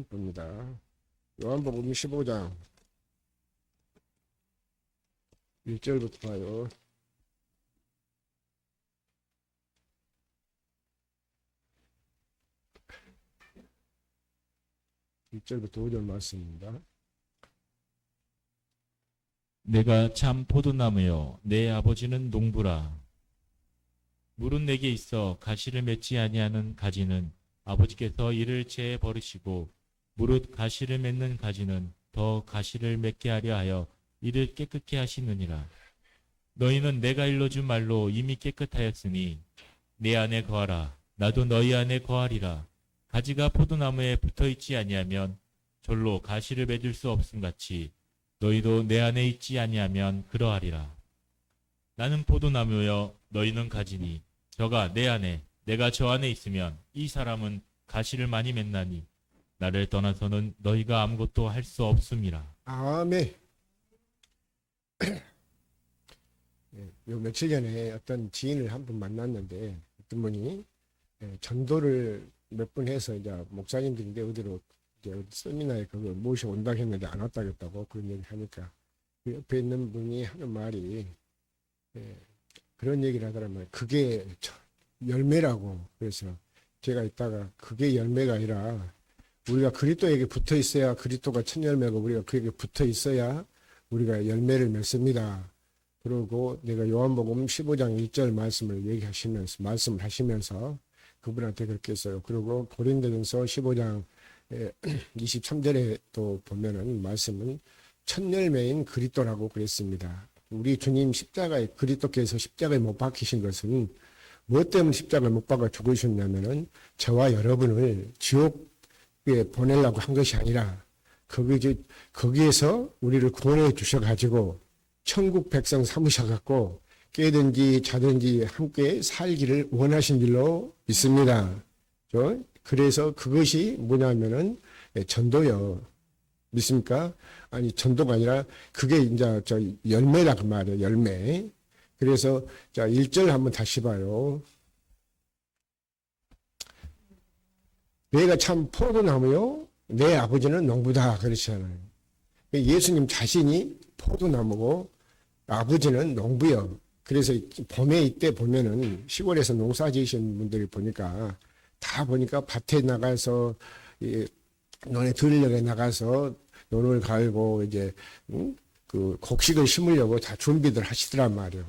봅니다. 요한복음 15장 1절부터 봐요. 1절부터 5절 말씀입니다. 내가 참 포도나무요 내 아버지는 농부라. 물은 내게 있어 가시를 맺지 아니하는 가지는 아버지께서 이를 채 버리시고 무릇 가시를 맺는 가지는 더 가시를 맺게 하려 하여 이를 깨끗게 하시느니라. 너희는 내가 일러준 말로 이미 깨끗하였으니 내 안에 거하라. 나도 너희 안에 거하리라. 가지가 포도나무에 붙어있지 아니하면 절로 가시를 맺을 수 없음같이 너희도 내 안에 있지 아니하면 그러하리라. 나는 포도나무여 너희는 가지니 저가 내 안에 내가 저 안에 있으면 이 사람은 가시를 많이 맺나니 나를 떠나서는 너희가 아무것도 할 수 없음이라. 아멘. 요 며칠 전에 어떤 지인을 한 분 만났는데 어떤 분이 전도를 몇 번 해서 이제 목사님들인데 어디로 이제 세미나에 그걸 모셔온다고 했는데 안 왔다겠다고 그런 얘기 하니까 그 옆에 있는 분이 하는 말이 그런 얘기를 하더라고요. 그게 열매라고. 그래서 제가 이따가 그게 열매가 아니라 우리가 그리스도에게 붙어 있어야 그리스도가 첫 열매고 우리가 그에게 붙어 있어야 우리가 열매를 맺습니다. 그리고 내가 요한복음 15장 1절 말씀을 하시면서 그분한테 그렇게 했어요. 그리고 고린도전서 15장 23절에 또 보면은 말씀은 첫 열매인 그리스도라고 그랬습니다. 우리 주님 그리스도께서 십자가에 못 박히신 것은 무엇 때문에 십자가에 못 박아 죽으셨냐면은 저와 여러분을 지옥에 보내려고 한 것이 아니라 거기에서 우리를 구원해 주셔가지고 천국 백성 삼으셔갖고 깨든지 자든지 함께 살기를 원하신 줄로 믿습니다. 그래서 그것이 뭐냐면은 전도요. 믿습니까? 아니 전도가 아니라 그게 이제 열매라 그 말이에요. 열매. 그래서 자 1절 한번 다시 봐요. 내가 참 포도나무요 내 아버지는 농부다 그러잖아요. 예수님 자신이 포도나무고 아버지는 농부요. 그래서 봄에 이때 보면은 시골에서 농사 지으신 분들이 보니까 다 보니까 밭에 나가서 논에 들녘에 나가서 논을 갈고 이제 그 곡식을 심으려고 다 준비들 하시더란 말이에요.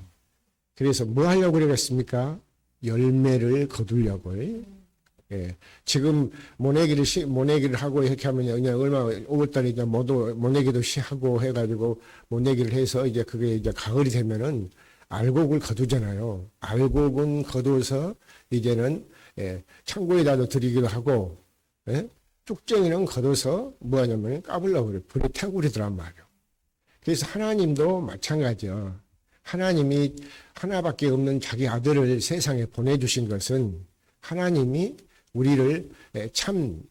그래서 뭐 하려고 그러겠습니까? 열매를 거두려고요. 예. 지금 모내기를 하고 이렇게 하면 그냥 얼마 5월달에 이제 모내기도 하고 해가지고 모내기를 해서 이제 그게 이제 가을이 되면은 알곡을 거두잖아요. 알곡은 거두어서 이제는 창고에다도 드리기도 하고, 쭉쟁이는 거둬서 뭐 하냐면 까불려고 그래. 불에 태우고 그러더란 말이에요. 그래서 하나님도 마찬가지요. 하나님이 하나밖에 없는 자기 아들을 세상에 보내주신 것은 하나님이 우리를 참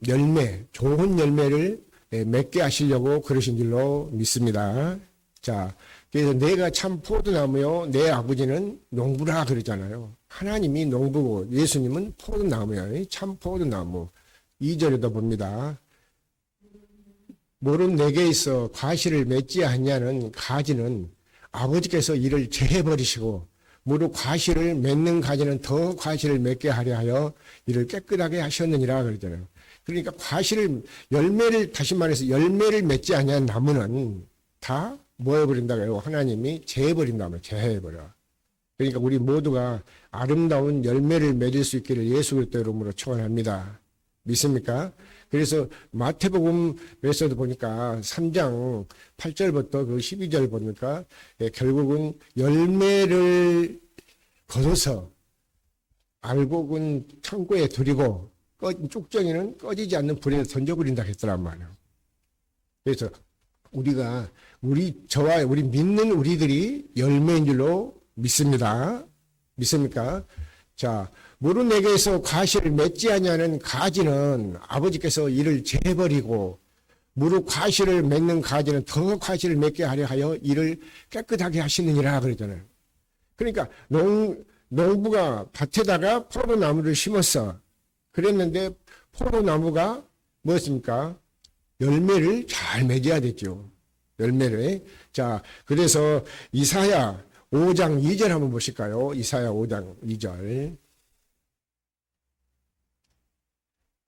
좋은 열매를 맺게 하시려고 그러신 줄로 믿습니다. 자, 그래서 내가 참 포도나무요, 내 아버지는 농부라 그러잖아요. 하나님이 농부고 예수님은 포도나무예요. 참 포도나무. 2절에도 봅니다. 물은 내게 있어 과실을 맺지 않냐는 가지는 아버지께서 이를 제해버리시고 무릇 과실을 맺는 가지는 더 과실을 맺게 하려 하여 이를 깨끗하게 하셨느니라 그러잖아요. 그러니까 다시 말해서 열매를 맺지 아니한 나무는 다 뭐 해버린다고 해요? 하나님이 제해버린다면 제해버려. 그러니까 우리 모두가 아름다운 열매를 맺을 수 있기를 예수 그리스도 이름으로 축원합니다. 믿습니까? 그래서 마태복음에서도 보니까 3장 8절부터 그 12절 보니까 결국은 열매를 거둬서 알곡은 창고에 두리고 쭉정이는 꺼지지 않는 불에 던져버린다 했더란 말이에요. 그래서 저와 우리 믿는 우리들이 열매인 줄로 믿습니다. 믿습니까? 자, 물은 내게서 과실을 맺지 아니하는 가지는 아버지께서 이를 제해버리고 무릇 과실을 맺는 가지는 더 과실을 맺게 하려 하여 이를 깨끗하게 하시느니라 그러잖아요. 그러니까 농부가 밭에다가 포도나무를 심었어. 그랬는데 포도나무가 뭐였습니까? 열매를 잘 맺어야 되죠. 열매를. 자, 그래서 이사야 5장 2절 한번 보실까요? 이사야 5장 2절.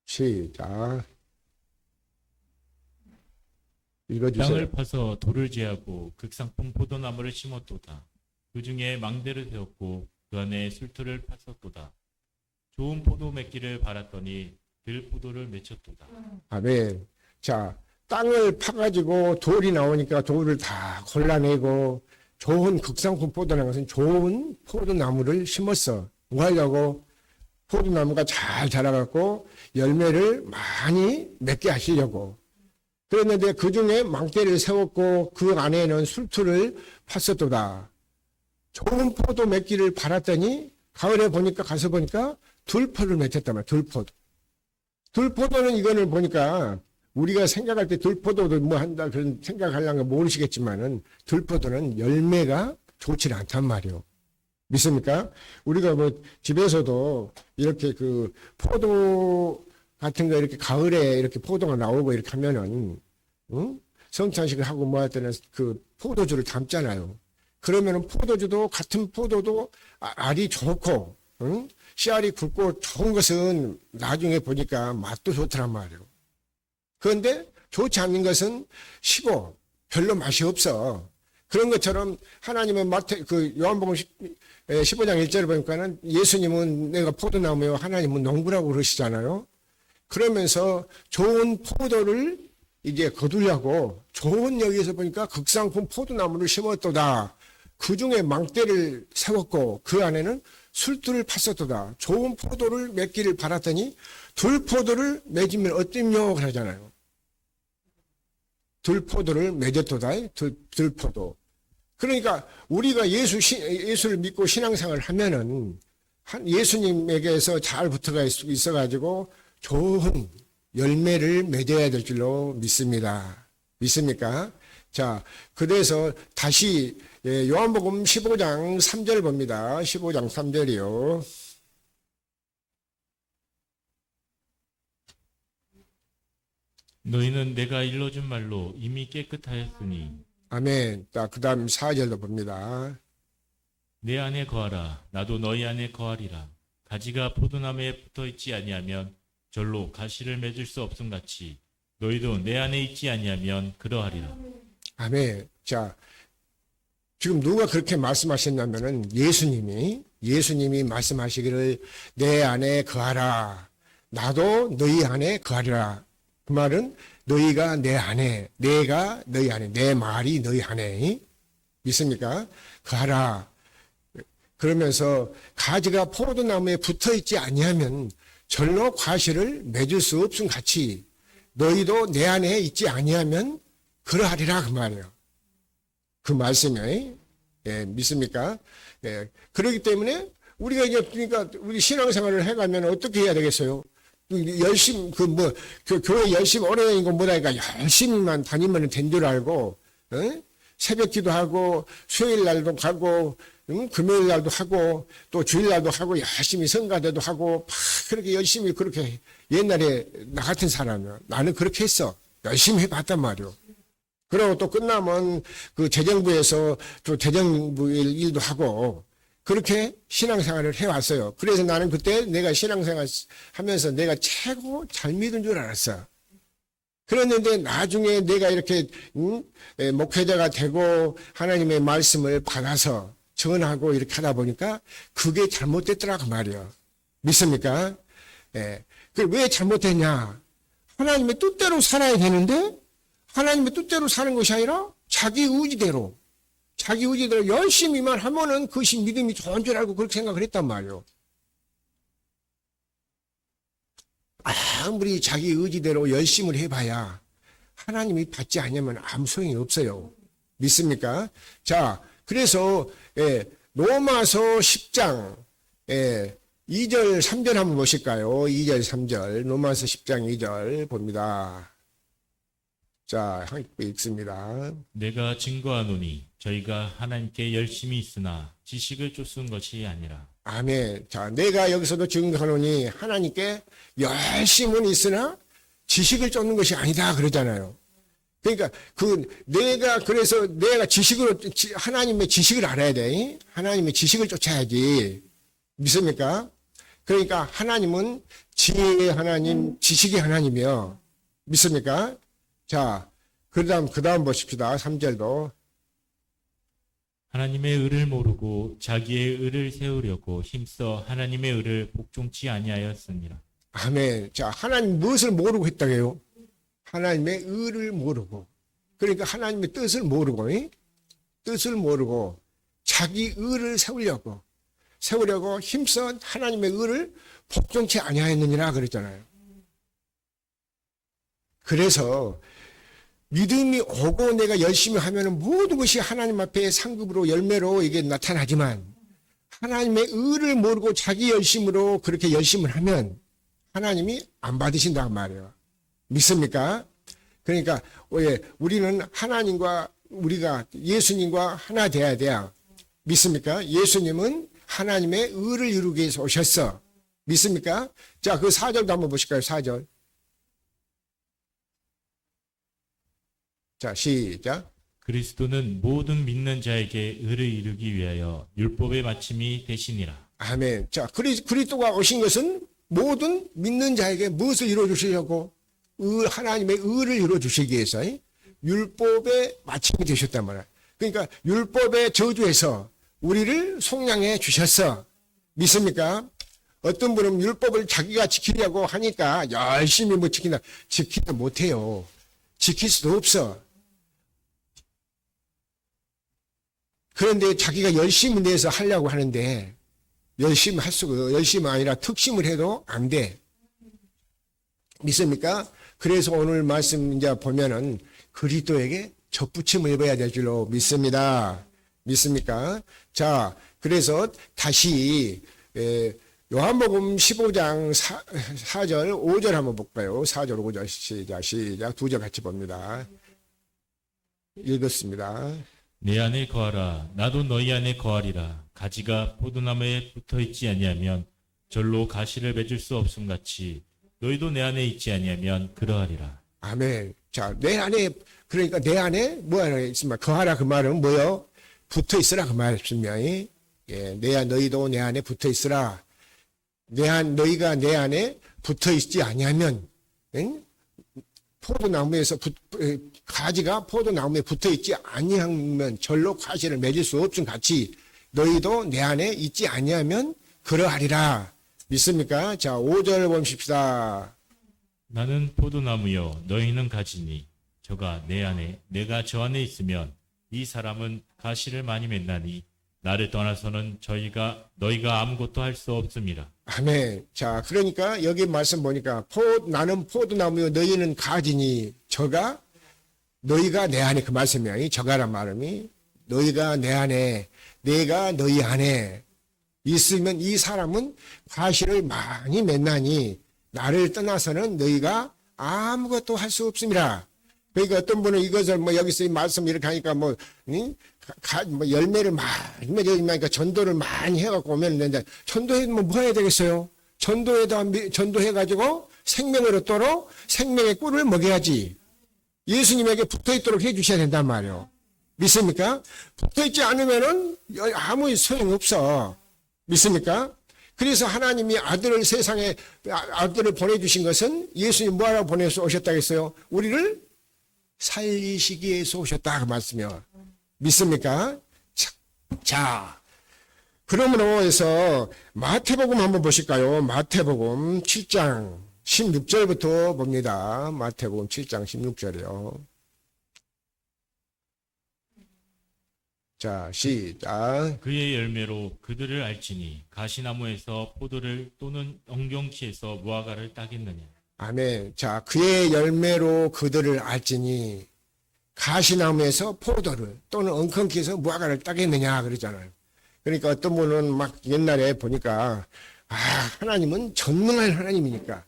시작. 읽어주세요. 땅을 파서 돌을 제하고 극상품 포도나무를 심었도다. 그 중에 망대를 세웠고 그 안에 술틀을 팠었도다. 좋은 포도 맺기를 바랐더니 들포도를 맺혔도다. 아멘. 자, 땅을 파가지고 돌이 나오니까 돌을 다 골라내고 좋은 극상품 포도나무는 좋은 포도나무를 심었어. 뭐 하려고? 포도나무가 잘 자라갖고 열매를 많이 맺게 하시려고. 그랬는데 그 중에 망대를 세웠고 그 안에는 술틀을 팠었도다. 좋은 포도 맺기를 바랐더니 가을에 보니까 가서 보니까 들포를 맺혔단 말이야. 들포도. 들포도는 이거를 보니까 우리가 생각할 때 들포도도 뭐 한다 그런 생각하려는 거 모르시겠지만은 들포도는 열매가 좋지 않단 말이에요. 믿습니까? 우리가 뭐 집에서도 이렇게 그 포도 같은 거 이렇게 가을에 이렇게 포도가 나오고 이렇게 하면은 성찬식을 하고 뭐 할 때는 그 포도주를 담잖아요. 그러면은 포도주도 같은 포도도 알이 좋고 씨알이 굵고 좋은 것은 나중에 보니까 맛도 좋더란 말이에요. 그런데 좋지 않는 것은 시고 별로 맛이 없어. 그런 것처럼 하나님은 요한복음 15장 1절을 보니까는 예수님은 내가 포도나무요 하나님은 농부라고 그러시잖아요. 그러면서 좋은 포도를 이제 거두려고 좋은 여기에서 보니까 극상품 포도나무를 심었도다. 그 중에 망대를 세웠고 그 안에는 술틀을 팠었도다. 좋은 포도를 맺기를 바랐더니 들포도를 맺으면 어땠냐 그러잖아요. 들포도를 맺었도다. 들포도. 그러니까 우리가 예수를 믿고 신앙생활을 하면은 예수님에게서 잘 붙어가 있어가지고 좋은 열매를 맺어야 될 줄로 믿습니다. 믿습니까? 자, 그래서 다시 요한복음 15장 3절 봅니다. 15장 3절이요. 너희는 내가 일러준 말로 이미 깨끗하였으니 아멘. 자, 그 다음 4절도 봅니다. 내 안에 거하라. 나도 너희 안에 거하리라. 가지가 포도나무에 붙어있지 아니하면 절로 가시를 맺을 수 없음같이 너희도 내 안에 있지 아니하면 그러하리라. 아멘. 자, 지금 누가 그렇게 말씀하셨냐면은 예수님이 말씀하시기를 내 안에 거하라. 나도 너희 안에 거하리라. 그 말은 너희가 내 안에, 내가 너희 안에, 내 말이 너희 안에. 믿습니까? 거하라. 그러면서 가지가 포도나무에 붙어 있지 아니하면 절로 과실을 맺을 수 없음 같이 너희도 내 안에 있지 아니하면 그러하리라 그 말이에요. 그 말씀이 믿습니까? 그렇기 때문에 우리가 이제 그러니까 우리 신앙생활을 해가면 어떻게 해야 되겠어요? 열심히 교회 열심히 오래 다니는 거 못하니까 열심히만 다니면 된 줄 알고 새벽 기도하고 수요일 날도 가고 금요일 날도 하고 또 주일 날도 하고 열심히 성가대도 하고 막 그렇게 열심히 그렇게 옛날에 나 같은 사람이야. 나는 그렇게 했어. 열심히 해봤단 말이요. 그리고 또 끝나면 그 재정부에서 또 재정부 일도 하고 그렇게 신앙생활을 해왔어요. 그래서 나는 그때 내가 신앙생활 하면서 내가 최고 잘 믿은 줄 알았어. 그랬는데 나중에 내가 이렇게 목회자가 되고 하나님의 말씀을 받아서 전하고 이렇게 하다 보니까 그게 잘못됐더라고 말이에요. 믿습니까? 왜 잘못됐냐? 하나님의 뜻대로 살아야 되는데 하나님의 뜻대로 사는 것이 아니라 자기 의지대로 열심히만 하면은 그것이 믿음이 좋은 줄 알고 그렇게 생각을 했단 말이에요. 아무리 자기 의지대로 열심을 해봐야 하나님이 받지 않으면 아무 소용이 없어요. 믿습니까? 자, 그래서 로마서 10장 2절 3절 한번 보실까요? 2절 3절 로마서 10장 2절 봅니다. 자, 함께 읽습니다. 내가 증거하노니 저희가 하나님께 열심히 있으나 지식을 쫓은 것이 아니라. 아멘. 자, 내가 여기서도 증거하노니 하나님께 열심은 있으나 지식을 쫓는 것이 아니다 그러잖아요. 그러니까 그래서 내가 하나님의 지식을 알아야 돼. 하나님의 지식을 쫓아야지. 믿습니까? 그러니까 하나님은 지혜의 하나님, 지식의 하나님이요. 믿습니까? 자, 그 다음 보십시다. 3절도. 하나님의 의를 모르고 자기의 의를 세우려고 힘써 하나님의 의를 복종치 아니하였습니다. 아멘. 자, 하나님 무엇을 모르고 했다고요? 하나님의 의를 모르고. 그러니까 하나님의 뜻을 모르고, 뜻을 모르고 자기 의를 세우려고 힘써 하나님의 의를 복종치 아니하였느니라 그랬잖아요. 그래서 믿음이 오고 내가 열심히 하면 모든 것이 하나님 앞에 상급으로 열매로 이게 나타나지만 하나님의 의를 모르고 자기 열심으로 그렇게 열심을 하면 하나님이 안 받으신다고 말이에요. 믿습니까? 그러니까 우리는 우리가 예수님과 하나 돼야 돼요. 믿습니까? 예수님은 하나님의 의를 이루기 위해서 오셨어. 믿습니까? 자, 그 4절도 한번 보실까요? 4절. 자, 시작. 그리스도는 모든 믿는 자에게 의를 이루기 위하여 율법의 마침이 되시니라. 아멘. 자, 그리스도가 오신 것은 모든 믿는 자에게 무엇을 이루어주시려고? 하나님의 의를 이루어주시기 위해서 율법의 마침이 되셨단 말이야. 그러니까 율법의 저주에서 우리를 속량해 주셨어. 믿습니까? 어떤 분은 율법을 자기가 지키려고 하니까 열심히 지키다 못해요. 지킬 수도 없어. 그런데 자기가 열심히 내서 하려고 하는데 열심히 아니라 특심을 해도 안 돼. 믿습니까? 그래서 오늘 말씀 이제 보면은 그리스도에게 접붙임을 입어야 될 줄로 믿습니다. 믿습니까? 자, 그래서 다시 요한복음 15장 4절 5절 한번 볼까요? 4절 5절 시작 두 절 같이 봅니다. 읽었습니다. 내 안에 거하라. 나도 너희 안에 거하리라. 가지가 포도나무에 붙어있지 아니하면 절로 가시를 맺을 수 없음 같이 너희도 내 안에 있지 아니하면 그러하리라. 아멘. 자, 내 안에 그러니까 내 안에 뭐 하나 있으면 거하라 그 말은 뭐요? 붙어 있으라 그 말씀이야. 예, 너희도 내 안에 붙어 있으라. 너희가 내 안에 붙어 있지 아니하면 포도나무에서 가지가 포도나무에 붙어 있지 아니하면 절로 가시를 맺을 수 없음 같이 너희도 내 안에 있지 아니하면 그러하리라. 믿습니까? 자, 5절 보십시다. 나는 포도나무요 너희는 가지니 저가 내 안에 내가 저 안에 있으면 이 사람은 가시를 많이 맺나니 나를 떠나서는 너희가 아무것도 할 수 없음이라. 아멘. 자, 그러니까 여기 말씀 보니까 나는 포도나무요 너희는 가지니 저가 너희가 내 안에 그 말씀이야. 저가란 말음이 너희가 내 안에 내가 너희 안에 있으면 이 사람은 가시를 많이 맺나니 나를 떠나서는 너희가 아무것도 할 수 없음이라. 그러니까 어떤 분은 이것을 여기서 이 말씀 이렇게 하니까 열매를 많이 맺으니까 전도를 많이 해갖고 오면 되는데 전도해도 뭐 해야 되겠어요? 전도해가지고 생명을 얻도록 생명의 꿀을 먹여야지. 예수님에게 붙어있도록 해주셔야 된단 말이에요. 믿습니까? 붙어있지 않으면은 아무 소용없어. 믿습니까? 그래서 하나님이 세상에 아들을 보내주신 것은 예수님 뭐하러 보내서 오셨다고 했어요? 우리를 살리시기 위해서 오셨다 그 말씀이요. 믿습니까? 자, 그러므로 해서 마태복음 한번 보실까요? 마태복음 7장 16절부터 봅니다. 마태복음 7장 16절이요. 자, 시작. 그의 열매로 그들을 알지니 가시나무에서 포도를 또는 엉겅퀴에서 무화과를 따겠느냐. 아멘. 자, 그의 열매로 그들을 알지니 가시나무에서 포도를 또는 엉겅퀴에서 무화과를 따겠느냐 그러잖아요. 그러니까 어떤 분은 막 옛날에 보니까 하나님은 전능한 하나님이니까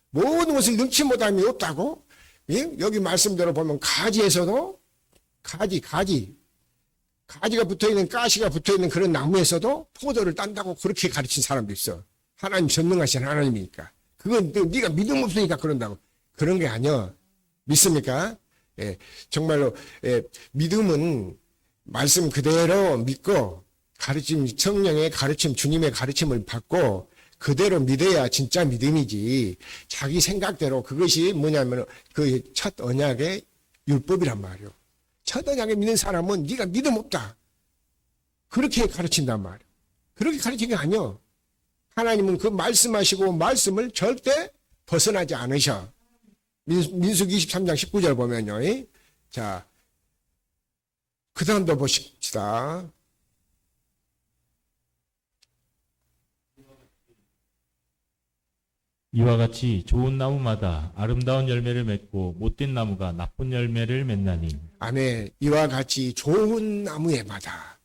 모든 것을 능치 못함이 없다고. 예? 여기 말씀대로 보면 가지에서도 가지가 붙어있는 가시가 붙어있는 그런 나무에서도 포도를 딴다고 그렇게 가르친 사람도 있어. 하나님 전능하신 하나님이니까. 그건 네가 믿음 없으니까 그런다고. 그런 게 아니야. 믿습니까? 예, 정말로 믿음은 말씀 그대로 믿고 가르침, 성령의 가르침, 주님의 가르침을 받고 그대로 믿어야 진짜 믿음이지. 자기 생각대로 그것이 뭐냐면 그 첫 언약의 율법이란 말이요. 첫 언약에 믿는 사람은 네가 믿음 없다. 그렇게 가르친단 말이에요. 그렇게 가르치는 게 아니요. 하나님은 그 말씀하시고 말씀을 절대 벗어나지 않으셔. 민수기 23장 19절 보면요. 자, 그 다음도 보십시다. 이와 같이 좋은 나무마다 아름다운 열매를 맺고 못된 나무가 나쁜 열매를 맺나니 아멘. 이와 같이 좋은 나무에마다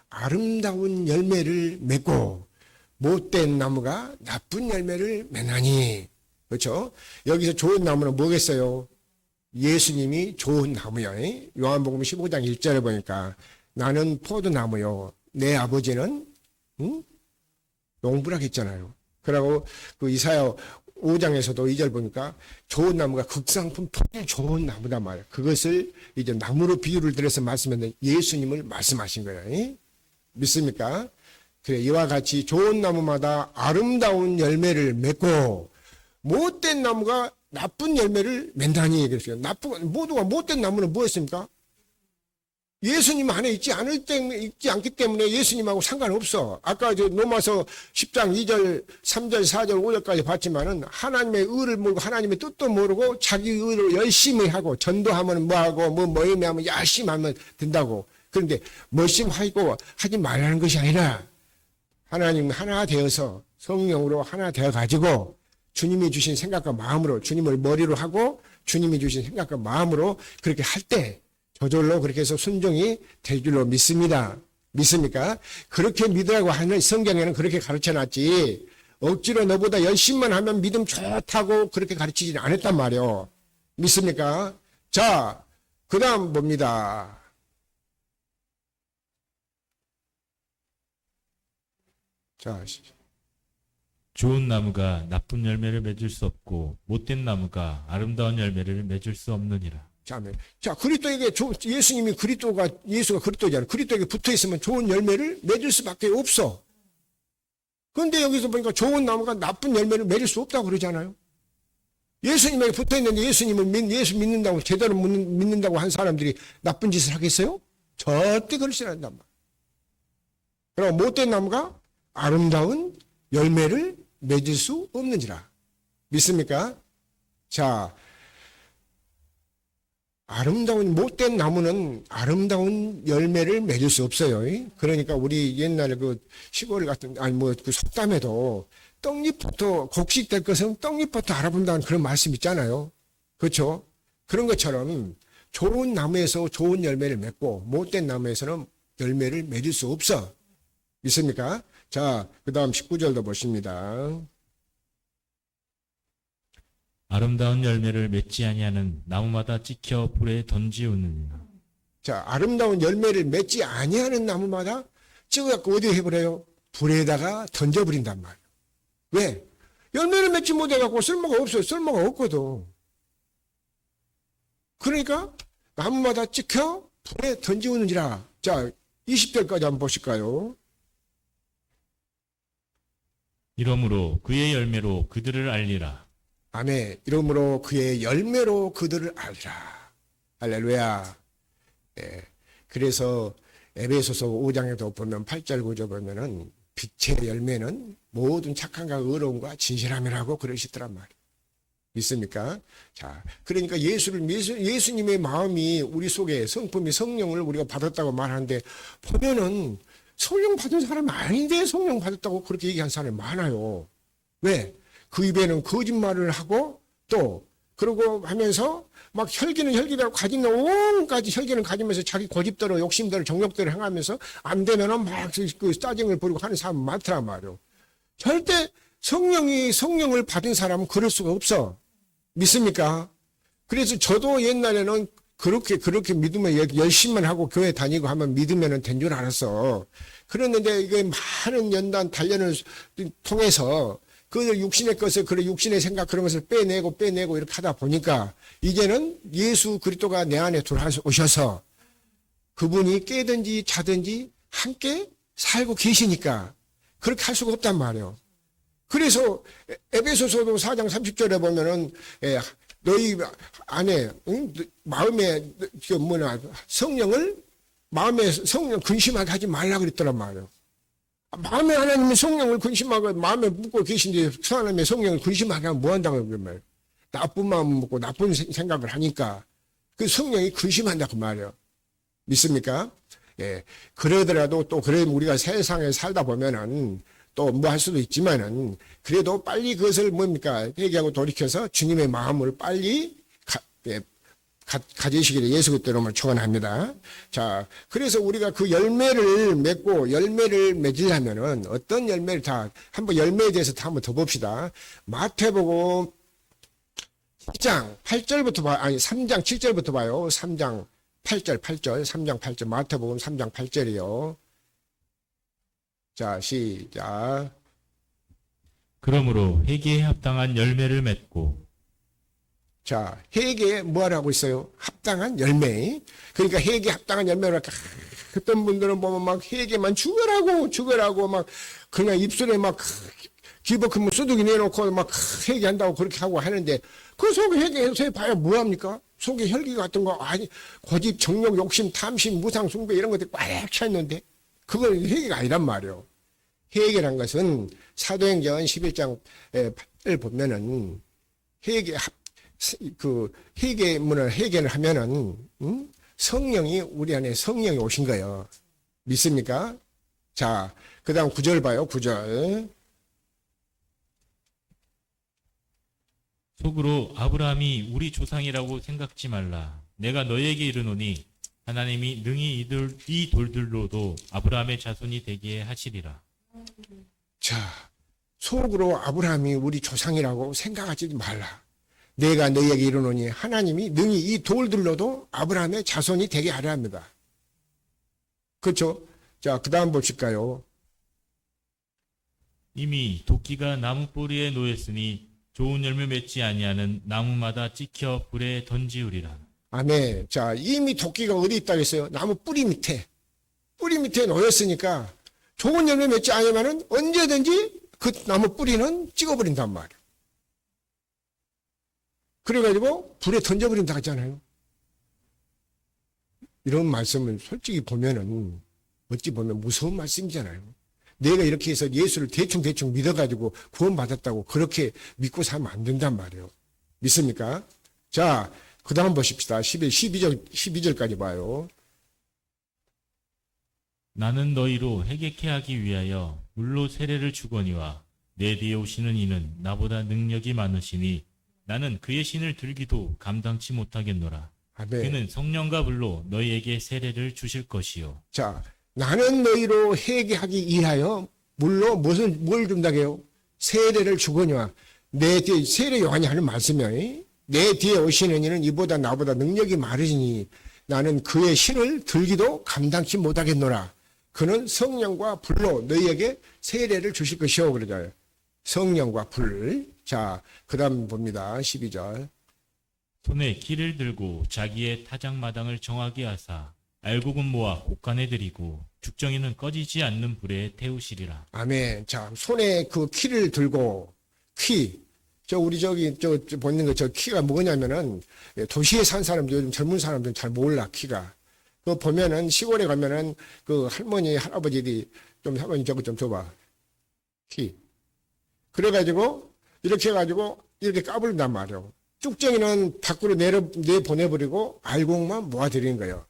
아름다운 열매를 맺고 못된 나무가 나쁜 열매를 맺나니. 그렇죠? 여기서 좋은 나무는 뭐겠어요? 예수님이 좋은 나무요. 요한복음 15장 1절에 보니까 나는 포도나무요. 내 아버지는 농부라 했잖아요. 그리고 그 이사야 5장에서도 2절 보니까 좋은 나무가 극상품 품질 좋은 나무단 말이에요. 그것을 이제 나무로 비유를 들여서 말씀했는데 예수님을 말씀하신 거예요. 믿습니까? 그래, 이와 같이 좋은 나무마다 아름다운 열매를 맺고 못된 나무가 나쁜 열매를 맺다니 그랬어요. 모두가 못된 나무는 뭐였습니까? 예수님 안에 있지 않기 때문에 예수님하고 상관없어. 아까 로마서 10장 2절, 3절, 4절, 5절까지 봤지만은 하나님의 의를 모르고 하나님의 뜻도 모르고 자기 의로 열심히 하고 전도하면 뭐하고 모임에 하면 열심히 하면 된다고. 그런데 열심하고 하지 말라는 것이 아니라 하나님 하나 되어서 성령으로 하나 되어 가지고 주님이 주신 생각과 마음으로 주님을 머리로 하고 주님이 주신 생각과 마음으로 그렇게 할 때 저절로 그렇게 해서 순종이 될 줄로 믿습니다. 믿습니까? 그렇게 믿으라고 하는 성경에는 그렇게 가르쳐놨지 억지로 너보다 열심만 하면 믿음 좋다고 그렇게 가르치지 않았단 말이요. 믿습니까? 자, 그 다음 봅니다. 자, 좋은 나무가 나쁜 열매를 맺을 수 없고 못된 나무가 아름다운 열매를 맺을 수 없느니라. 자, 그리스도에게 예수가 그리스도잖아요. 그리스도에게 붙어 있으면 좋은 열매를 맺을 수밖에 없어. 그런데 여기서 보니까 좋은 나무가 나쁜 열매를 맺을 수 없다고 그러잖아요. 예수님에게 붙어 있는데 예수 믿는다고 제대로 믿는다고 한 사람들이 나쁜 짓을 하겠어요? 절대 그렇지 않는단 말이에요. 그럼 못된 나무가 아름다운 열매를 맺을 수 없는지라. 믿습니까? 자, 못된 나무는 아름다운 열매를 맺을 수 없어요. 그러니까 우리 옛날에 그 시골 같은, 그 속담에도 떡잎부터 곡식될 것은 떡잎부터 알아본다는 그런 말씀 있잖아요. 그렇죠? 그런 것처럼 좋은 나무에서 좋은 열매를 맺고 못된 나무에서는 열매를 맺을 수 없어. 믿습니까? 자, 그 다음 19절도 보십니다. 아름다운 열매를 맺지 아니하는 나무마다 찍혀 불에 던지우느니라. 자, 아름다운 열매를 맺지 아니하는 나무마다 찍어갖고 어디 해버려요? 불에다가 던져버린단 말이에요. 왜? 열매를 맺지 못해갖고 쓸모가 없어요. 쓸모가 없거든. 그러니까 나무마다 찍혀 불에 던지우는지라. 자, 20절까지 한번 보실까요? 이러므로 그의 열매로 그들을 알리라. 아멘. 이러므로 그의 열매로 그들을 알리라. 할렐루야. 예. 그래서 에베소서 5장에도 보면 8절 9절 보면은 빛의 열매는 모든 착함과 의로움과 진실함이라고 그러시더란 말이에요. 믿습니까? 자, 그러니까 예수님의 마음이 우리 속에 성품이 성령을 우리가 받았다고 말하는데 보면은 성령 받은 사람이 아닌데 성령 받았다고 그렇게 얘기한 사람이 많아요. 왜? 그 입에는 거짓말을 하고 또 그러고 하면서 막 혈기는 혈기대로 가진 온까지 혈기는 가지면서 자기 고집대로 욕심대로 정욕대로 행하면서 안 되면은 막 그 짜증을 부리고 하는 사람 많더란 말이에요. 절대 성령을 받은 사람은 그럴 수가 없어. 믿습니까? 그래서 저도 옛날에는 그렇게 믿으면 열심만 하고 교회 다니고 하면 믿으면 된 줄 알았어. 그랬는데 이게 많은 연단 단련을 통해서 그 육신의 것을, 그런 육신의 생각, 그런 것을 빼내고 이렇게 하다 보니까 이제는 예수 그리스도가 내 안에 들어오셔서 그분이 깨든지 자든지 함께 살고 계시니까 그렇게 할 수가 없단 말이에요. 그래서 에베소서도 4장 30절에 보면은 너희 안에 마음에 성령을 마음에 성령 근심하게 하지 말라 그랬더란 말이에요. 마음에 하나님의 성령을 근심하고 마음에 묻고 계신데 하나님의 성령을 근심하게 하면 뭐 한다고 그런 말이에요. 나쁜 마음 먹고 나쁜 생각을 하니까 그 성령이 근심한다고 말이에요. 믿습니까? 예. 그러더라도 또 그래 우리가 세상에 살다 보면은 또 뭐 할 수도 있지만은 그래도 빨리 그것을 뭡니까? 회개하고 돌이켜서 주님의 마음을 빨리 가지시기를 예수 그리스도로 축원합니다. 자, 그래서 우리가 그 열매를 맺고 열매를 맺으려면은 어떤 열매를 한번 열매에 대해서 한번 더 봅시다. 마태복음 10장 8절부터 아니 3장 7절부터 봐요. 3장 8절 마태복음 3장 8절이요. 자, 시작. 그러므로 회개에 합당한 열매를 맺고. 자, 회개에 뭐 하라고 있어요? 합당한 열매. 그러니까 회개에 합당한 열매를 어떤 분들은 보면 막 회개만 죽으라고 막 그냥 입술에 막 기버크면 수두기 내놓고 막 회개한다고 그렇게 하고 하는데 그 속에 회개해서 해봐야 뭐합니까? 속에 혈기 같은 거 아니 고집, 정욕, 욕심, 탐심, 무상, 숭배 이런 것들이 꽉 차 있는데 그건 회개가 아니란 말이에요. 회개란 것은 사도행전 11장을 보면은 회개문을 회개를 하면은 성령이 우리 안에 성령이 오신 거예요. 믿습니까? 자, 그다음 9절 봐요. 9절. 속으로 아브라함이 우리 조상이라고 생각지 말라. 내가 너희에게 이르노니 하나님이 능히 이 돌들로도 아브라함의 자손이 되게 하시리라. 자, 속으로 아브라함이 우리 조상이라고 생각하지 말라. 내가 너희에게 이르노니 하나님이 능히 이 돌들로도 아브라함의 자손이 되게 하려 합니다. 그렇죠? 자, 그 다음 보실까요? 이미 도끼가 나무 뿌리에 놓였으니 좋은 열매 맺지 아니하는 나무마다 찍혀 불에 던지우리라. 아멘. 자, 이미 도끼가 어디 있다고 했어요? 나무 뿌리 밑에 놓였으니까 좋은 열매 맺지 않으면은 언제든지 그 나무 뿌리는 찍어버린단 말이에요. 그래가지고 불에 던져버린다 하잖아요. 이런 말씀은 솔직히 보면은 어찌 보면 무서운 말씀이잖아요. 내가 이렇게 해서 예수를 대충 믿어가지고 구원받았다고 그렇게 믿고 살면 안 된단 말이에요. 믿습니까? 자, 그 다음 보십시다. 12절까지 봐요. 나는 너희로 회개케 하기 위하여 물로 세례를 주거니와 내 뒤에 오시는 이는 나보다 능력이 많으시니 나는 그의 신을 들기도 감당치 못하겠노라. 아멘. 그는 성령과 불로 너희에게 세례를 주실 것이요. 자, 나는 너희로 회개하기 위하여 물로 뭘 준다고 해요? 세례를 주거니와 내 뒤에 세례 요한이 하는 말씀이에요. 내 뒤에 오시는 이는 이보다 나보다 능력이 많으시니 나는 그의 신을 들기도 감당치 못하겠노라. 그는 성령과 불로 너희에게 세례를 주실 것이요. 그러잖아요. 성령과 불. 자, 그 다음 봅니다. 12절. 손에 키를 들고 자기의 타작마당을 정하게 하사 알곡은 모아 곡간에 들이고 죽정이는 꺼지지 않는 불에 태우시리라. 아멘. 자, 손에 그 키를 들고 우리 보는 거 키가 뭐냐면은 도시에 산 사람들 요즘 젊은 사람들은 잘 몰라 키가. 그 보면은 시골에 가면은 그 할머니 할아버지들이 할머니 저거 좀 줘봐 키. 그래가지고 이렇게 해가지고 이렇게 까불단 말이에요. 쭉정이는 밖으로 내보내버리고 알곡만 모아드리는 거예요.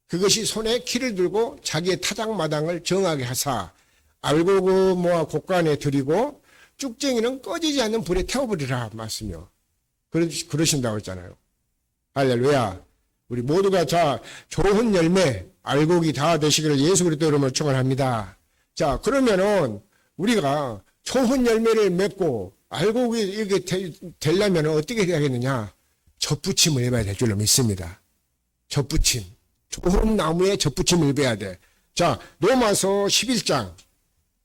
그것이 손에 키를 들고 자기의 타작마당을 정하게 하사 알곡을 모아 곡간에 들이고 쭉정이는 꺼지지 않는 불에 태워버리라 말씀이요. 그러신다고 했잖아요. 할렐루야. 우리 모두가 자 좋은 열매 알곡이 다 되시기를 예수 그리스도 이름으로 축원합니다. 자, 그러면은 우리가 좋은 열매를 맺고 알곡이 이렇게 되려면 어떻게 해야겠느냐? 접붙임을 해봐야 될 줄로 믿습니다. 접붙임. 좋은 나무에 접붙임을 해야 돼. 자, 로마서 11장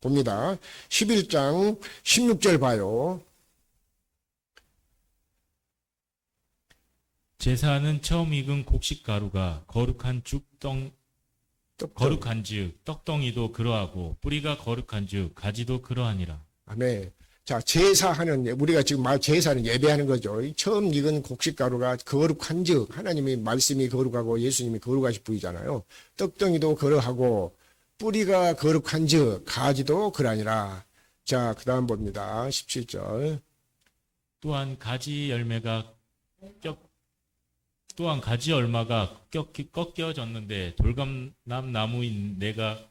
봅니다. 11장 16절 봐요. 제사는 처음 익은 곡식 가루가 거룩한 거룩한즉 떡덩이도 그러하고 뿌리가 거룩한즉 가지도 그러하니라. 아멘. 자, 제사하는, 우리가 지금 제사는 예배하는 거죠. 처음 익은 곡식가루가 거룩한즉, 하나님의 말씀이 거룩하고 예수님이 거룩하신 분이잖아요. 떡덩이도 그러하고 뿌리가 거룩한즉 가지도 그러하니라. 자, 그 다음 봅니다. 17절. 또한 가지 얼마가 꺾여졌는데 돌감람 나무인 내가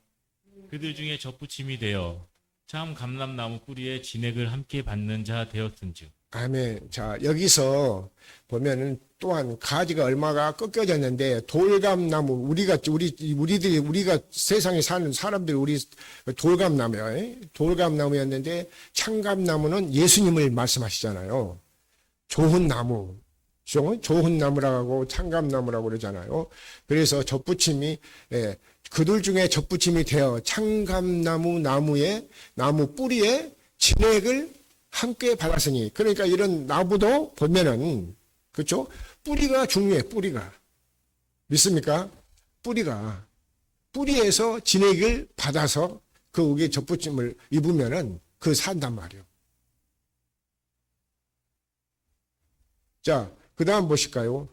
그들 중에 젖붙임이 되어 참 감람나무 뿌리에 진액을 함께 받는 자 되었은즉. 아멘. 자, 여기서 보면은 또한 가지가 얼마가 꺾여졌는데 돌감나무, 우리가 세상에 사는 사람들이 우리 돌감나무예요. 돌감나무였는데 참감나무는 예수님을 말씀하시잖아요. 좋은 나무. 좋은 나무라고 참감나무라고 그러잖아요. 그래서 젖붙임이 그들 중에 젖붙임이 되어 참감나무 나무 뿌리에 진액을 함께 받았으니, 그러니까 이런 나무도 보면은 그렇죠? 뿌리가 중요해. 뿌리가 믿습니까? 뿌리에서 진액을 받아서 그 위에 젖붙임을 입으면은 그 산단 말이에요. 자, 그 다음 보실까요?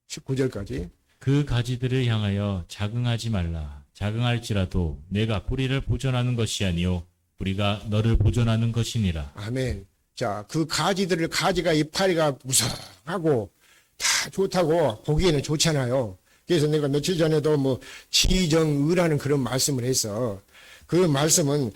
19절까지. 그 가지들을 향하여 자긍하지 말라. 자긍할지라도 내가 뿌리를 보존하는 것이 아니요 뿌리가 너를 보존하는 것이니라. 아멘. 자, 그 가지가 이파리가 무성하고 다 좋다고 보기에는 좋잖아요. 그래서 내가 며칠 전에도 뭐 지정의라는 그런 말씀을 해서, 그 말씀은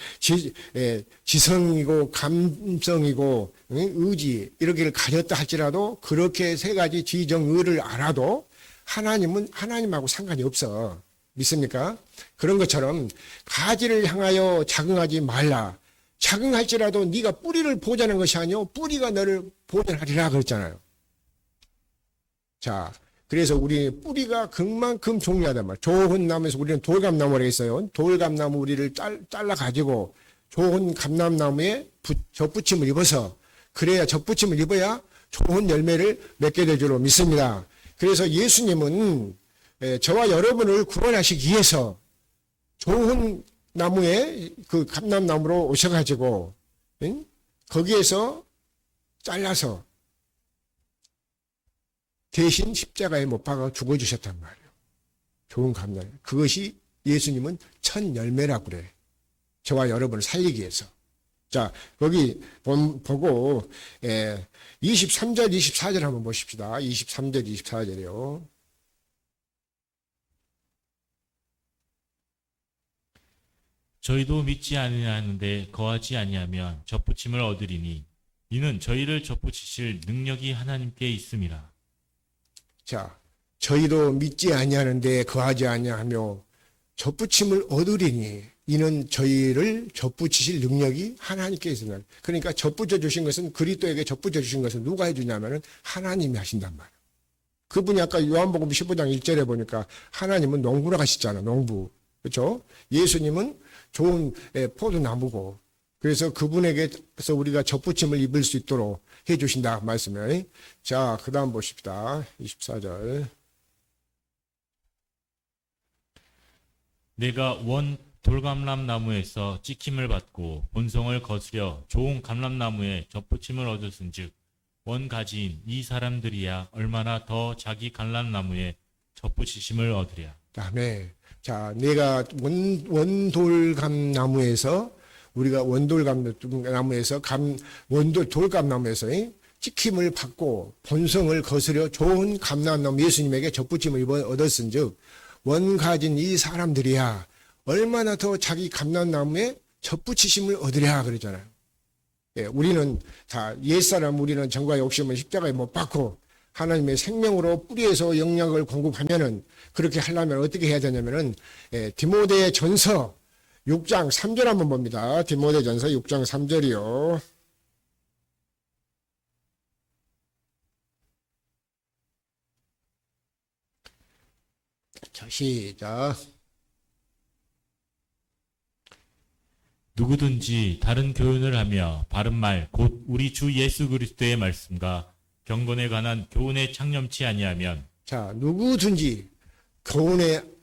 지성이고 감성이고 의지 이렇게를 가졌다 할지라도 그렇게 세 가지 지정의를 알아도 하나님은 하나님하고 상관이 없어. 믿습니까? 그런 것처럼 가지를 향하여 자긍하지 말라. 자긍할지라도 네가 뿌리를 보존하는 것이 아니요 뿌리가 너를 보존하리라 그랬잖아요. 자, 그래서 우리 뿌리가 그만큼 중요하단 말이에요. 좋은 나무에서 우리는 돌감나무라고 했어요. 돌감나무 우리를 잘라가지고 좋은 감람나무에 젖붙임을 입어서, 그래야 젖붙임을 입어야 좋은 열매를 맺게 될 줄로 믿습니다. 그래서 예수님은 저와 여러분을 구원하시기 위해서 좋은 나무에 그 감람나무로 오셔가지고 거기에서 잘라서 대신 십자가에 못 박아 죽어주셨단 말이에요. 좋은 감람. 그것이 예수님은 첫 열매라고 그래. 저와 여러분을 살리기 위해서. 자, 거기 보고 23절, 24절 한번 보십시다. 23절, 24절이요. 저희도 믿지 아니하는데 거하지 아니하면 젖붙임을 얻으리니 이는 저희를 젖붙이실 능력이 하나님께 있음이라. 자, 저희도 믿지 아니하는데 거하지 아니하며 젖붙임을 얻으리니 이는 저희를 젖붙이실 능력이 하나님께 있습니다. 그러니까 젖붙여 주신 것은, 그리스도에게 젖붙여 주신 것은 누가 해주냐면은 하나님이 하신단 말이에요. 그분이 아까 요한복음 15장 1절에 보니까 하나님은 농부라 하시잖아. 농부. 그렇죠? 예수님은 좋은 포도나무고, 그래서 그분에게서 우리가 젖붙임을 입을 수 있도록 해주신다 말씀이에요. 자, 그 다음 보십시다. 24절. 내가 원 돌감람 나무에서 찍힘을 받고 본성을 거스려 좋은 감람나무에 젖붙임을 얻었은즉 원 가지인 이 사람들이야 얼마나 더 자기 감람나무에 젖붙이심을 얻으랴. 다음에 자, 내가 원돌감나무에서 우리가 원돌감나무에서 돌감나무에서 찍힘을 받고 본성을 거스려 좋은 감람나무 예수님에게 젖붙임을 얻었은즉 원 가진 이 사람들이야 얼마나 더 자기 감람나무에 젖붙이심을 얻으랴 그러잖아요. 예, 우리는 다 옛사람, 우리는 정과 욕심을 십자가에 못 박고 하나님의 생명으로 뿌리에서 영양을 공급하면은, 그렇게 하려면 어떻게 해야 되냐면은 디모데 전서 6장 3절 한번 봅니다. 디모데 전서 6장 3절이요. 자, 시작. 누구든지 다른 교훈을 하며 바른 말 곧 우리 주 예수 그리스도의 말씀과 경건에 관한 교훈에 창념치 아니하면 자, 누구든지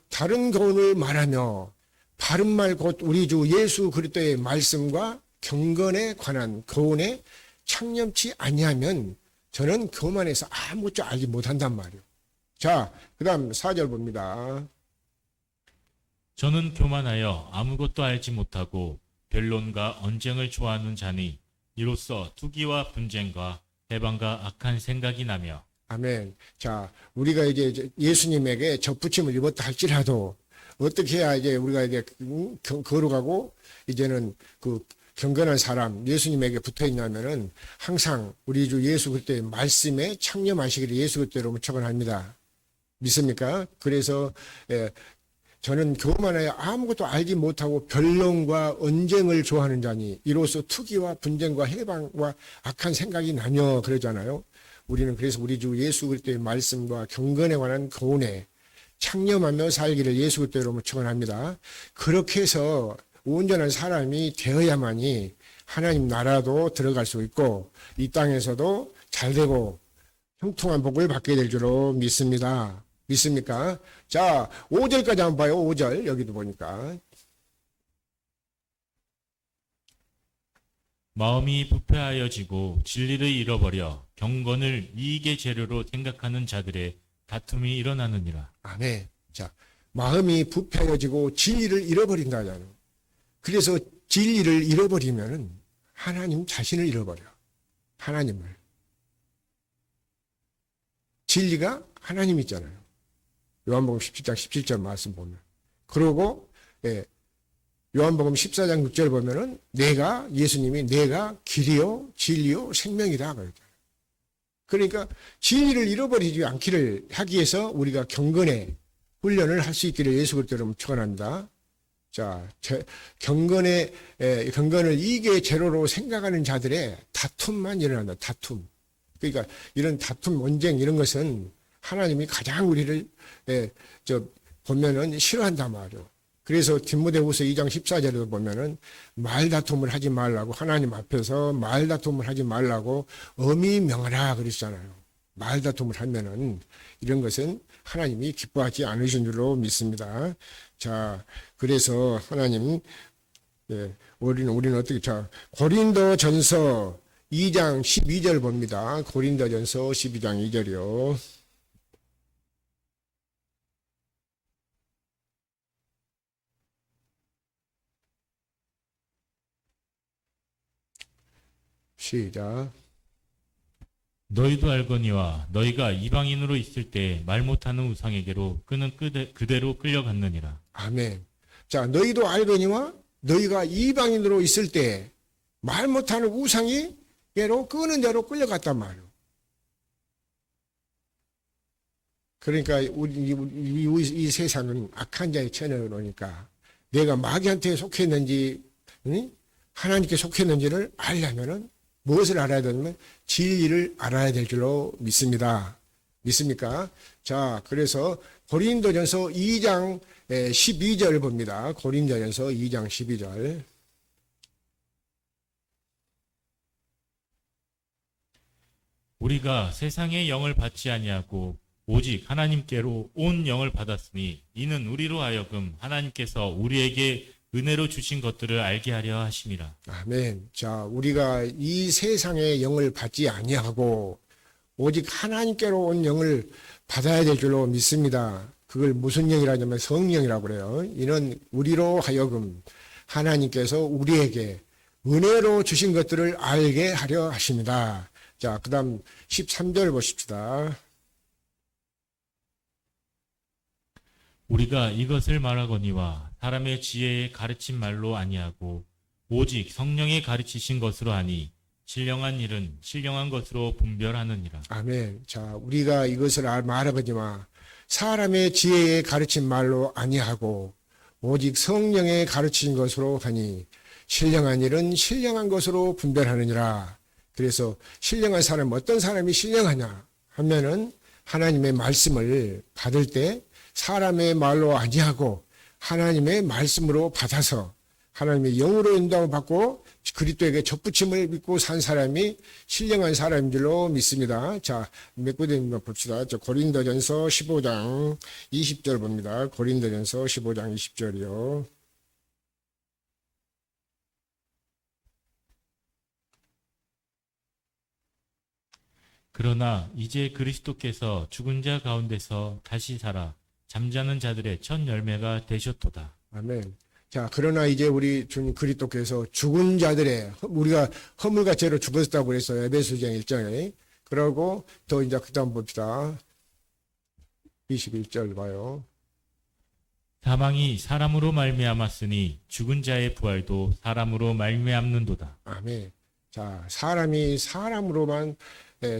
다른 교훈을 말하며 바른 말 곧 우리 주 예수 그리스도의 말씀과 경건에 관한 교훈에 창념치 아니하면 저는 교만해서 아무것도 알지 못한단 말이에요. 자, 그 다음 4절 봅니다. 저는 교만하여 아무것도 알지 못하고 변론과 언쟁을 좋아하는 자니 이로써 투기와 분쟁과 해방과 악한 생각이 나며. 아멘. 자, 우리가 이제 예수님에게 접붙임을 입었다 할지라도 어떻게 해야 이제 우리가 이제 거룩하고 이제는 그 경건한 사람 예수님에게 붙어 있냐면은 항상 우리 주 예수 그리스도의 말씀에 창념하시기를 예수 그리스도로 축원합니다. 믿습니까? 그래서 저는 교만하여 아무것도 알지 못하고 변론과 언쟁을 좋아하는 자니 이로써 투기와 분쟁과 해방과 악한 생각이 나며 그러잖아요. 우리는 그래서 우리 주 예수 그리스도의 말씀과 경건에 관한 교훈에 창념하며 살기를 예수 그리스도로 축원합니다. 그렇게 해서 온전한 사람이 되어야만이 하나님 나라도 들어갈 수 있고 이 땅에서도 잘되고 형통한 복을 받게 될 줄로 믿습니다. 믿습니까? 자, 5절까지 한번 봐요. 5절 여기도 보니까 마음이 부패하여지고 진리를 잃어버려 경건을 이익의 재료로 생각하는 자들의 다툼이 일어나느니라. 아멘. 자, 마음이 부패해지고 진리를 잃어버린다잖아요. 그래서 진리를 잃어버리면은 하나님 자신을 잃어버려. 하나님을. 진리가 하나님 있잖아요. 요한복음 17장 17절 말씀 보면. 그러고 요한복음 14장 6절 보면은 예수님이 내가 길이요 진리요 생명이다 그러잖아요. 그러니까 진리를 잃어버리지 않기를 하기 위해서 우리가 경건의 훈련을 할 수 있기를 예수 그리스도로 축원합니다. 자, 경건을 이익의 재료로 생각하는 자들의 다툼만 일어난다. 다툼. 그러니까 이런 다툼, 언쟁 이런 것은 하나님이 가장 우리를 보면은 싫어한단 말이에요. 그래서 디모데후서 2장 14절에도 보면은 말다툼을 하지 말라고 하나님 앞에서 말다툼을 하지 말라고 엄히 명하라 그랬잖아요. 말다툼을 하면은 이런 것은 하나님이 기뻐하지 않으신 줄로 믿습니다. 자, 그래서 하나님 우리는 어떻게 고린도전서 2장 12절 봅니다. 고린도전서 12장 2절이요. 시작. 너희도 알거니와 너희가 이방인으로 있을 때 말 못하는 우상에게로 그는 그대로 끌려갔느니라. 아멘. 자, 너희도 알거니와 너희가 이방인으로 있을 때 말 못하는 우상이로 끄는 대로 끌려갔단 말이에요. 그러니까 이 세상은 악한 자의 채널이니까 내가 마귀한테 속했는지 하나님께 속했는지를 알려면은 무엇을 알아야 되냐면 진리를 알아야 될 줄로 믿습니다. 믿습니까? 자, 그래서 고린도전서 2장 12절 봅니다. 고린도전서 2장 12절. 우리가 세상의 영을 받지 아니하고 오직 하나님께로 온 영을 받았으니 이는 우리로 하여금 하나님께서 우리에게 은혜로 주신 것들을 알게 하려 하심이라. 아멘. 자, 우리가 이 세상의 영을 받지 아니하고 오직 하나님께로 온 영을 받아야 될 줄로 믿습니다. 그걸 무슨 영이라냐면 성령이라고 그래요. 이는 우리로 하여금 하나님께서 우리에게 은혜로 주신 것들을 알게 하려 하십니다. 자, 그 다음 13절 보십시다. 우리가 이것을 말하거니와 사람의 지혜에 가르친 말로 아니하고 오직 성령에 가르치신 것으로 하니 신령한 일은 신령한 것으로 분별하느니라. 아멘. 자, 우리가 이것을 말하거니와 사람의 지혜에 가르친 말로 아니하고 오직 성령에 가르친 것으로 하니 신령한 일은 신령한 것으로 분별하느니라. 그래서 신령한 사람, 어떤 사람이 신령하냐 하면은 하나님의 말씀을 받을 때 사람의 말로 아니하고 하나님의 말씀으로 받아서 하나님의 영으로 인도함을 받고 그리스도에게 접붙임을 믿고 산 사람이 신령한 사람인 줄로 믿습니다. 자, 몇 구절만 봅시다. 고린도전서 15장 20절 봅니다. 고린도전서 15장 20절이요. 그러나 이제 그리스도께서 죽은 자 가운데서 다시 살아 잠자는 자들의 첫 열매가 되셨도다. 아멘. 자, 그러나 이제 우리 주님 그리스도께서 죽은 자들의, 우리가 허물과 죄로 죽었다고 그랬어요. 에베소장 1장에. 그러고 또 이제 그 다음 봅시다. 21절 봐요. 사망이 사람으로 말미암았으니 죽은 자의 부활도 사람으로 말미암는도다. 아멘. 자, 사람이 사람으로만,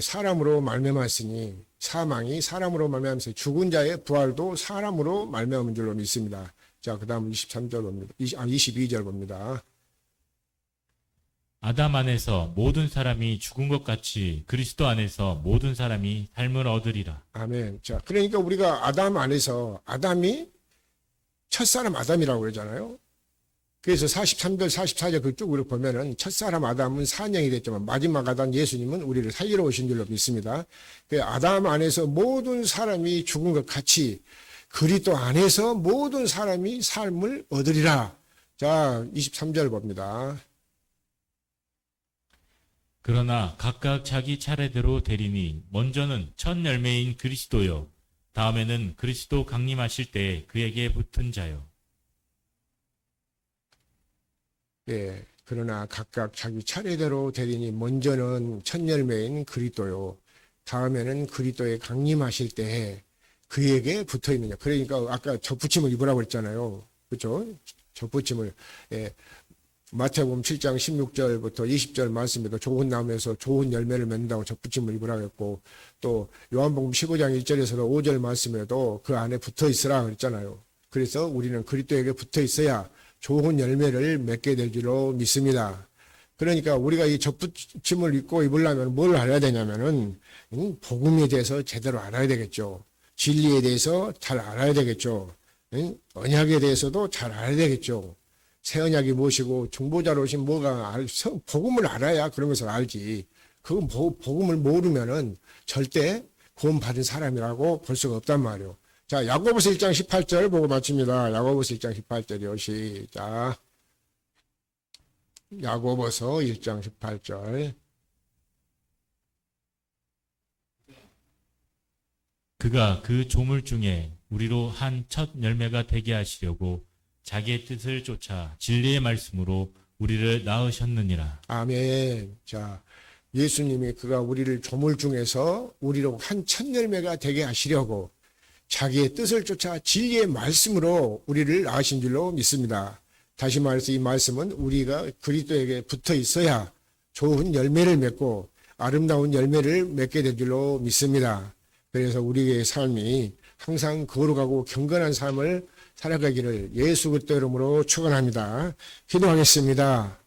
사람으로 말미암았으니 사망이 사람으로 말미암았으니 죽은 자의 부활도 사람으로 말미암은 줄로 믿습니다. 자, 그 다음 23절 봅니다. 22절 봅니다. 아담 안에서 모든 사람이 죽은 것 같이 그리스도 안에서 모든 사람이 삶을 얻으리라. 아멘. 자, 그러니까 우리가 아담 안에서 아담이 첫사람 아담이라고 그러잖아요. 그래서 43절, 44절 그쪽 우리 보면은 첫사람 아담은 산영이 됐지만 마지막 아담 예수님은 우리를 살리러 오신 줄로 믿습니다. 그 아담 안에서 모든 사람이 죽은 것 같이 그리스도 안에서 모든 사람이 삶을 얻으리라. 자, 23절 봅니다. 그러나 각각 자기 차례대로 되리니 먼저는 첫 열매인 그리스도요. 다음에는 그리스도 강림하실 때 그에게 붙은 자요. 예, 그러나 각각 자기 차례대로 되리니 먼저는 첫 열매인 그리스도요. 다음에는 그리스도의 강림하실 때 그에게 붙어 있느냐. 그러니까 아까 접붙임을 입으라고 그랬잖아요. 그렇죠? 접붙임을. 예. 마태복음 7장 16절부터 20절 말씀에도 좋은 나무에서 좋은 열매를 맺는다고 접붙임을 입으라고 했고, 또 요한복음 15장 1절에서도 5절 말씀에도 그 안에 붙어 있으라 그랬잖아요. 그래서 우리는 그리스도에게 붙어 있어야 좋은 열매를 맺게 될 줄로 믿습니다. 그러니까 우리가 이 접붙임을 입고 입으려면 뭘 알아야 되냐면은 복음에 대해서 제대로 알아야 되겠죠. 진리에 대해서 잘 알아야 되겠죠. 언약에 대해서도 잘 알아야 되겠죠. 새 언약이 무엇이고 중보자로 오신 뭐가 복음을 알아야 그런 것을 알지. 그건 복음을 모르면은 절대 구원 받은 사람이라고 볼 수가 없단 말이에요. 자, 야고보서 1장 18절 보고 마칩니다. 야고보서 1장 18절이요. 시작. 야고보서 1장 18절. 그가 그 조물 중에 우리로 한 첫 열매가 되게 하시려고 자기의 뜻을 쫓아 진리의 말씀으로 우리를 낳으셨느니라. 아멘. 자, 예수님이 그가 우리를 조물 중에서 우리로 한 첫 열매가 되게 하시려고 자기의 뜻을 쫓아 진리의 말씀으로 우리를 낳으신 줄로 믿습니다. 다시 말해서 이 말씀은 우리가 그리스도에게 붙어 있어야 좋은 열매를 맺고 아름다운 열매를 맺게 될 줄로 믿습니다. 그래서 우리의 삶이 항상 거룩하고 경건한 삶을 살아가기를 예수 그리스도 이름으로 축원합니다. 기도하겠습니다.